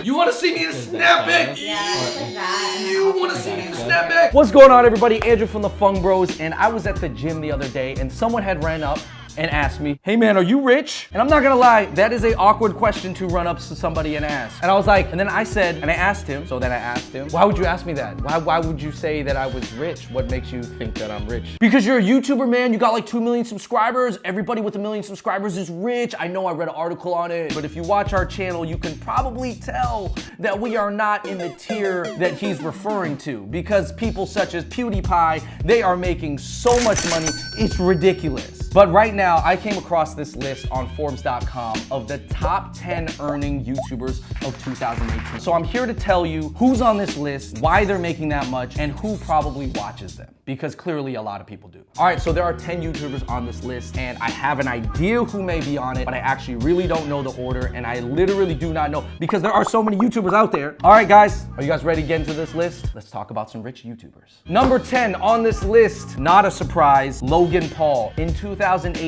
You want to see me in a snapback? Yeah, like that. You want to see me in a snapback? What's going on, everybody? Andrew from the Fung Bros, and I was at the gym the other day, and someone had ran up and asked me, hey man, are you rich? And I'm not gonna lie, that is an awkward question to run up to somebody and ask. And I was like, and then I said, and I asked him, so then I asked him, why would you ask me that? Why would you say that I was rich? What makes you think that I'm rich? Because you're a YouTuber, man, you got like 2 million subscribers. Everybody with 1 million subscribers is rich. I know I read an article on it, but if you watch our channel, you can probably tell that we are not in the tier that he's referring to, because people such as PewDiePie, they are making so much money, it's ridiculous. But right now, I came across this list on Forbes.com of the top 10 earning YouTubers of 2018. So I'm here to tell you who's on this list, why they're making that much, and who probably watches them, because clearly a lot of people do. All right, so there are 10 YouTubers on this list, and I have an idea who may be on it, but I actually really don't know the order, and I literally do not know, because there are so many YouTubers out there. All right, guys, are you guys ready to get into this list? Let's talk about some rich YouTubers. Number 10 on this list, not a surprise, Logan Paul. In 2018,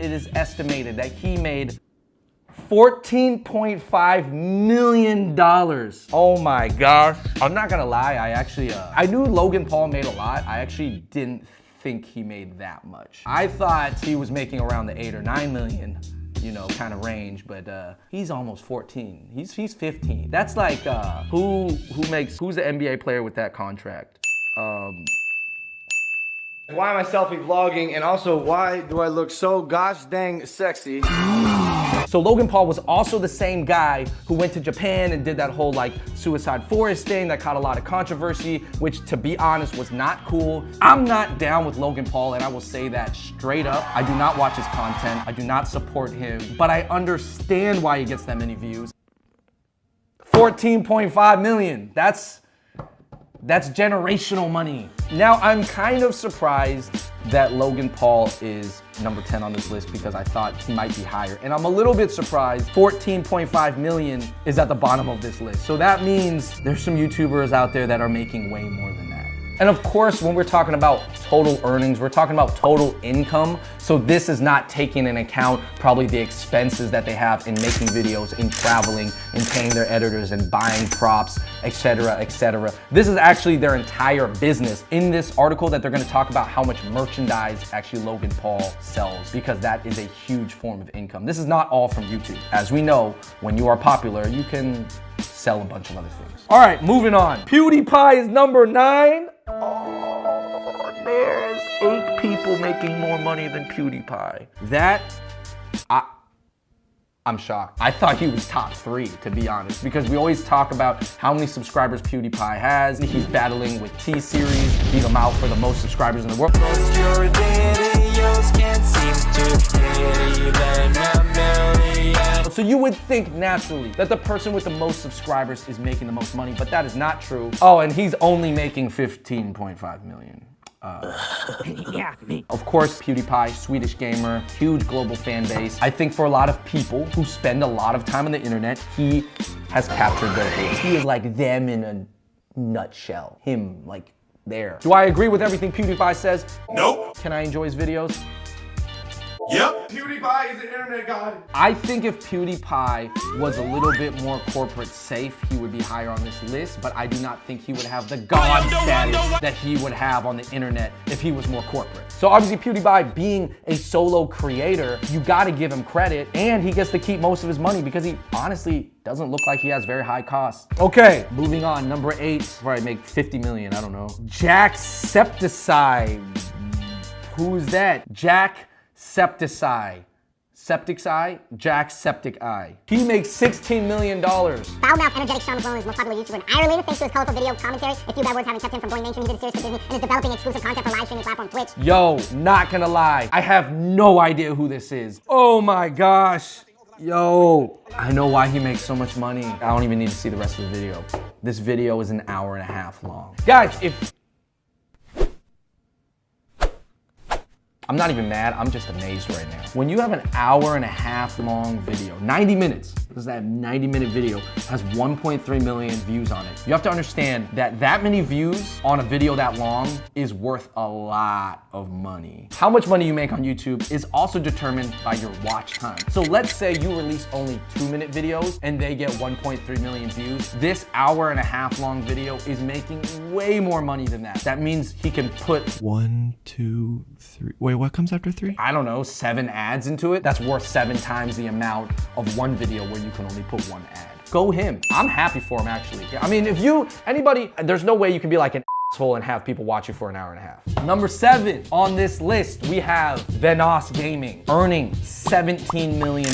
it is estimated that he made $14.5 million. Oh my gosh. I'm not gonna lie, I knew Logan Paul made a lot. I actually didn't think he made that much. I thought he was making around the 8 or 9 million, you know, kind of range, but he's almost 14. He's 15. That's like, who's the NBA player with that contract? Why am I selfie vlogging, and also why do I look so gosh dang sexy? So Logan Paul was also the same guy who went to Japan and did that whole like suicide forest thing that caught a lot of controversy, which to be honest was not cool. I'm not down with Logan Paul, and I will say that straight up. I do not watch his content. I do not support him, but I understand why he gets that many views. 14.5 million. That's generational money. Now, I'm kind of surprised that Logan Paul is number 10 on this list, because I thought he might be higher. And I'm a little bit surprised 14.5 million is at the bottom of this list. So that means there's some YouTubers out there that are making way more than that. And of course, when we're talking about total earnings, we're talking about total income. So this is not taking into account probably the expenses that they have in making videos, in traveling, in paying their editors, and buying props, etc., etc. This is actually their entire business. In this article that they're gonna talk about how much merchandise actually Logan Paul sells, because that is a huge form of income. This is not all from YouTube. As we know, when you are popular, you can sell a bunch of other things. All right, moving on. PewDiePie is number 9. Oh, there's 8 people making more money than PewDiePie. I'm shocked. I thought he was top 3, to be honest, because we always talk about how many subscribers PewDiePie has. He's battling with T-Series to beat him out for the most subscribers in the world. So you would think naturally that the person with the most subscribers is making the most money, but that is not true. Oh, and he's only making 15.5 million. Yeah, me. Of course, PewDiePie, Swedish gamer, huge global fan base. I think for a lot of people who spend a lot of time on the internet, he has captured their hate. He is like them in a nutshell. Him, like, there. Do I agree with everything PewDiePie says? Nope. Can I enjoy his videos? Yep. PewDiePie is an internet god. I think if PewDiePie was a little bit more corporate safe, he would be higher on this list, but I do not think he would have the god status that he would have on the internet if he was more corporate. So obviously PewDiePie being a solo creator, you gotta give him credit, and he gets to keep most of his money because he honestly doesn't look like he has very high costs. Okay, moving on, number 8, where I make 50 million, I don't know. Jacksepticeye. Who's that? Jacksepticeye. Jacksepticeye. He makes $16 million. Foul-mouthed, energetic Sean McClellan is the most popular YouTuber in Ireland, thanks to his colorful video commentary. A few bad words having kept him from going mainstream. He did a series for Disney and is developing exclusive content for live streaming platform Twitch. Yo, not gonna lie, I have no idea who this is. Oh my gosh. Yo, I know why he makes so much money. I don't even need to see the rest of the video. This video is an hour and a half long. Guys, I'm not even mad, I'm just amazed right now. When you have an hour and a half long video, 90 minutes, this is that 90-minute video, has 1.3 million views on it. You have to understand that that many views on a video that long is worth a lot of money. How much money you make on YouTube is also determined by your watch time. So let's say you release only 2-minute videos and they get 1.3 million views. This hour and a half long video is making way more money than that. That means he can put 1, 2, 3. Wait, what comes after 3? I don't know, 7 ads into it. That's worth 7 times the amount of one video where you can only put 1 ad. Go him. I'm happy for him actually. I mean, if anybody, there's no way you can be like an asshole and have people watch you for an hour and a half. Number 7 on this list, we have Vanoss Gaming, earning $17 million.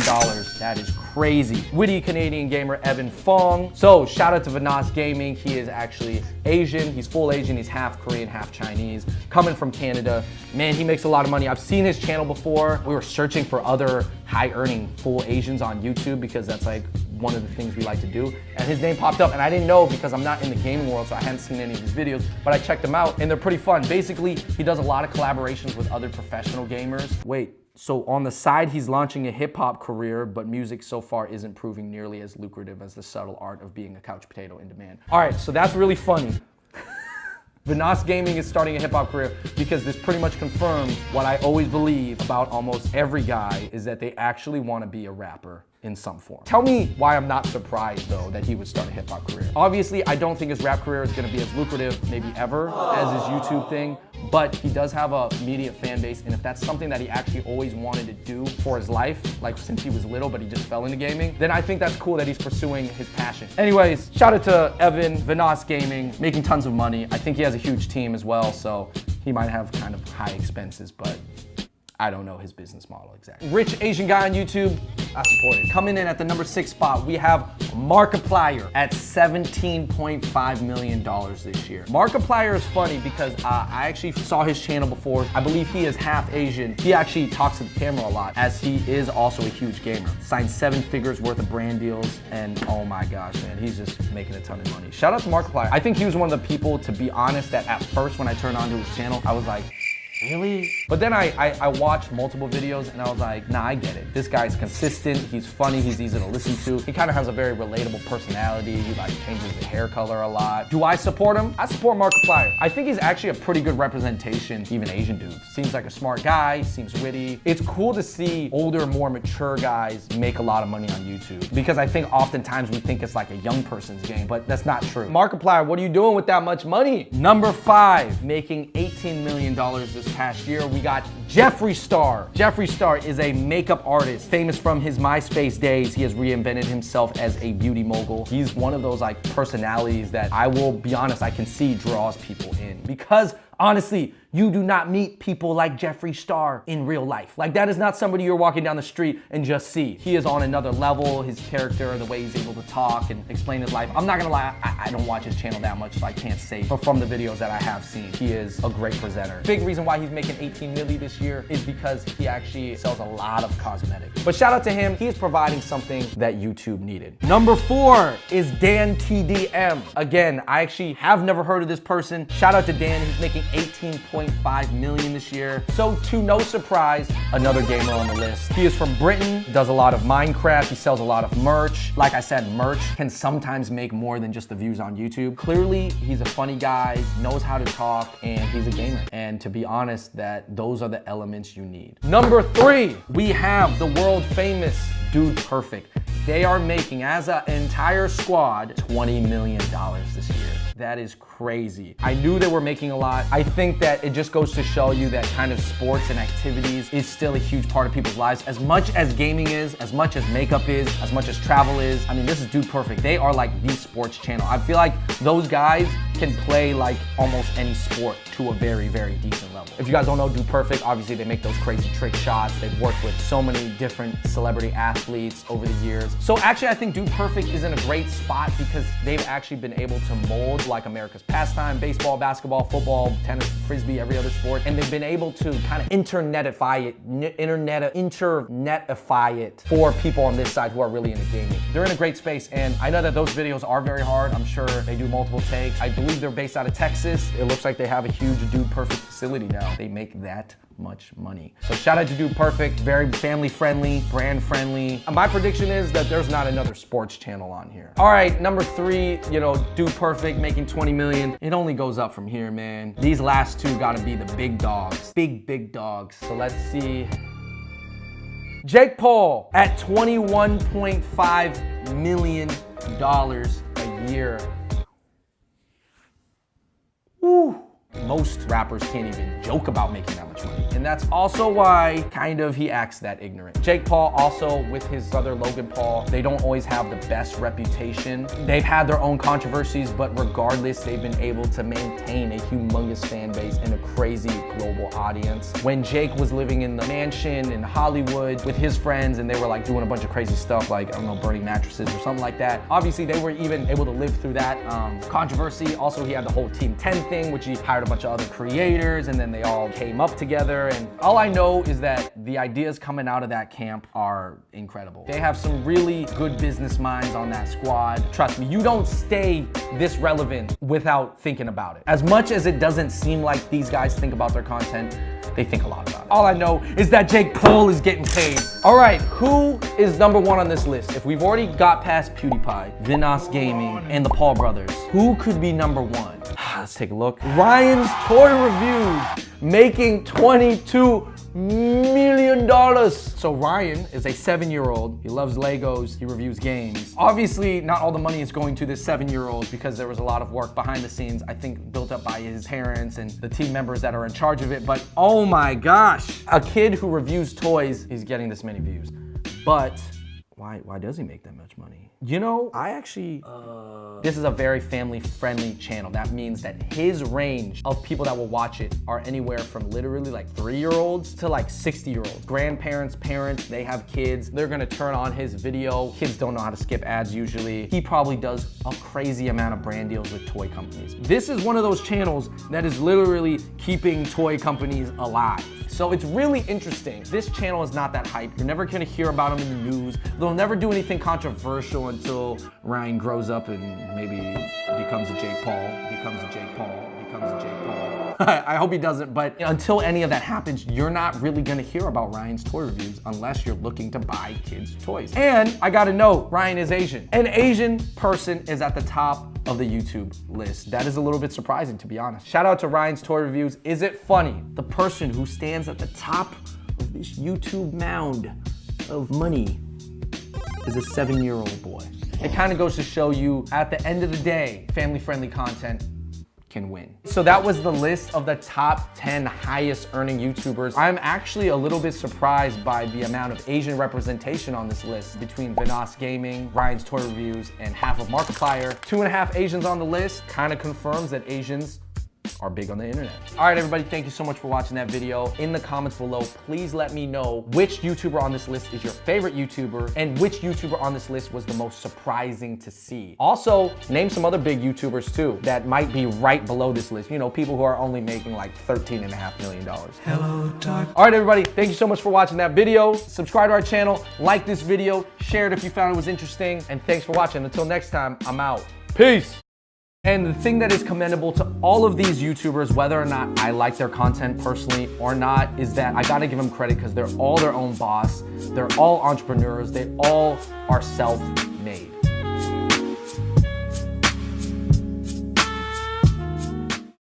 That is crazy. Witty Canadian gamer Evan Fong. So shout out to Vanoss Gaming. He is actually Asian. He's full Asian. He's half Korean, half Chinese, coming from Canada. Man, he makes a lot of money. I've seen his channel before. We were searching for other high earning full Asians on YouTube because that's like one of the things we like to do. And his name popped up and I didn't know because I'm not in the gaming world, so I hadn't seen any of his videos, but I checked them out and they're pretty fun. Basically, he does a lot of collaborations with other professional gamers. Wait, so on the side, he's launching a hip hop career, but music so far isn't proving nearly as lucrative as the subtle art of being a couch potato in demand. All right, so that's really funny. Vanoss Gaming is starting a hip hop career because this pretty much confirms what I always believe about almost every guy is that they actually want to be a rapper in some form. Tell me why I'm not surprised though that he would start a hip hop career. Obviously, I don't think his rap career is gonna be as lucrative maybe ever as his YouTube thing, but he does have a immediate fan base, and if that's something that he actually always wanted to do for his life, like since he was little but he just fell into gaming, then I think that's cool that he's pursuing his passion. Anyways, shout out to Evan, Vanoss Gaming, making tons of money. I think he has a huge team as well, so he might have kind of high expenses, but I don't know his business model exactly. Rich Asian guy on YouTube, I support it. Coming in at the number 6 spot, we have Markiplier at $17.5 million this year. Markiplier is funny because I actually saw his channel before. I believe he is half Asian. He actually talks to the camera a lot as he is also a huge gamer. Signed 7 figures worth of brand deals, and oh my gosh, man, he's just making a ton of money. Shout out to Markiplier. I think he was one of the people, to be honest, that at first when I turned onto his channel, I was like, really? But then I watched multiple videos and I was like, nah, I get it. This guy's consistent, he's funny, he's easy to listen to. He kind of has a very relatable personality. He like changes the hair color a lot. Do I support him? I support Markiplier. I think he's actually a pretty good representation to even Asian dudes. Seems like a smart guy, seems witty. It's cool to see older, more mature guys make a lot of money on YouTube because I think oftentimes we think it's like a young person's game, but that's not true. Markiplier, what are you doing with that much money? Number 5, making $18 million this past year, we got Jeffree Star. Jeffree Star is a makeup artist, famous from his MySpace days. He has reinvented himself as a beauty mogul. He's one of those like personalities that I will be honest, I can see draws people in because honestly, you do not meet people like Jeffree Star in real life. Like that is not somebody you're walking down the street and just see. He is on another level, his character, the way he's able to talk and explain his life. I'm not gonna lie, I don't watch his channel that much, so I can't say, but from the videos that I have seen, he is a great presenter. Big reason why he's making 18 million this year is because he actually sells a lot of cosmetics. But shout out to him, he is providing something that YouTube needed. Number 4 is Dan TDM. Again, I actually have never heard of this person. Shout out to Dan, he's making 18.5 million this year. So to no surprise, another gamer on the list. He is from Britain, does a lot of Minecraft, he sells a lot of merch. Like I said, merch can sometimes make more than just the views on YouTube. Clearly, he's a funny guy, knows how to talk, and he's a gamer. And to be honest, those are the elements you need. Number 3, we have the world famous Dude Perfect. They are making, as an entire squad, $20 million this year. That is crazy. I knew they were making a lot. I think that it just goes to show you that kind of sports and activities is still a huge part of people's lives. As much as gaming is, as much as makeup is, as much as travel is. I mean, this is Dude Perfect. They are like the sports channel. I feel like those guys can play like almost any sport to a very, very decent level. If you guys don't know Dude Perfect, obviously they make those crazy trick shots. They've worked with so many different celebrity athletes over the years. So actually, I think Dude Perfect is in a great spot because they've actually been able to mold like America's pastime, baseball, basketball, football, tennis, frisbee, every other sport, and they've been able to kind of internetify it for people on this side who are really into gaming. They're in a great space, and I know that those videos are very hard. I'm sure they do multiple takes. I believe they're based out of Texas. It looks like they have a huge Dude Perfect facility now. They make that much money. So shout out to Dude Perfect, very family friendly, brand friendly. My prediction is that there's not another sports channel on here. All right, number 3, you know, Dude Perfect making 20 million. It only goes up from here, man. These last 2 gotta be the big dogs, big dogs. So let's see. Jake Paul at $21.5 million a year. Woo. Most rappers can't even joke about making that much money. And that's also why kind of he acts that ignorant. Jake Paul also with his brother Logan Paul, they don't always have the best reputation. They've had their own controversies, but regardless, they've been able to maintain a humongous fan base and a crazy global audience. When Jake was living in the mansion in Hollywood with his friends and they were like doing a bunch of crazy stuff like, I don't know, burning mattresses or something like that. Obviously, they were even able to live through that controversy. Also, he had the whole Team 10 thing, which he hired a bunch of other creators and then they all came up together. And all I know is that the ideas coming out of that camp are incredible. They have some really good business minds on that squad. Trust me, you don't stay this relevant without thinking about it. As much as it doesn't seem like these guys think about their content, they think a lot about it. All I know is that Jake Paul is getting paid. All right, who is number 1 on this list? If we've already got past PewDiePie, Vinos Gaming, and the Paul brothers, who could be number 1? Let's take a look. Ryan's Toy Reviews, making $22 million. So Ryan is a 7-year-old. He loves Legos. He reviews games. Obviously, not all the money is going to this 7-year-old because there was a lot of work behind the scenes, I think built up by his parents and the team members that are in charge of it. But oh my gosh, a kid who reviews toys, he's getting this many views. But why does he make that much money? You know, I actually, this is a very family-friendly channel. That means that his range of people that will watch it are anywhere from literally like 3-year-olds to like 60-year-olds. Grandparents, parents, they have kids. They're gonna turn on his video. Kids don't know how to skip ads usually. He probably does a crazy amount of brand deals with toy companies. This is one of those channels that is literally keeping toy companies alive. So it's really interesting. This channel is not that hype. You're never gonna hear about him in the news. They'll never do anything controversial until Ryan grows up and maybe becomes a Jake Paul, I hope he doesn't, but until any of that happens, you're not really gonna hear about Ryan's toy reviews unless you're looking to buy kids' toys. And I gotta know, Ryan is Asian. An Asian person is at the top of the YouTube list. That is a little bit surprising, to be honest. Shout out to Ryan's Toy Reviews. Is it funny? The person who stands at the top of this YouTube mound of money is a 7-year-old boy. It kind of goes to show you, at the end of the day, family-friendly content can win. So that was the list of the top 10 highest earning YouTubers. I'm actually a little bit surprised by the amount of Asian representation on this list between Vinos Gaming, Ryan's Toy Reviews, and half of Markiplier. 2.5 Asians on the list kind of confirms that Asians are big on the internet. All right, everybody, thank you so much for watching that video. In the comments below, please let me know which YouTuber on this list is your favorite YouTuber and which YouTuber on this list was the most surprising to see. Also, name some other big YouTubers too that might be right below this list. You know, people who are only making like $13.5 million. Hello, Doc. All right, everybody, thank you so much for watching that video. Subscribe to our channel, like this video, share it if you found it was interesting, and thanks for watching. Until next time, I'm out. Peace. And the thing that is commendable to all of these YouTubers, whether or not I like their content personally or not, is that I gotta give them credit because they're all their own boss. They're all entrepreneurs. They all are self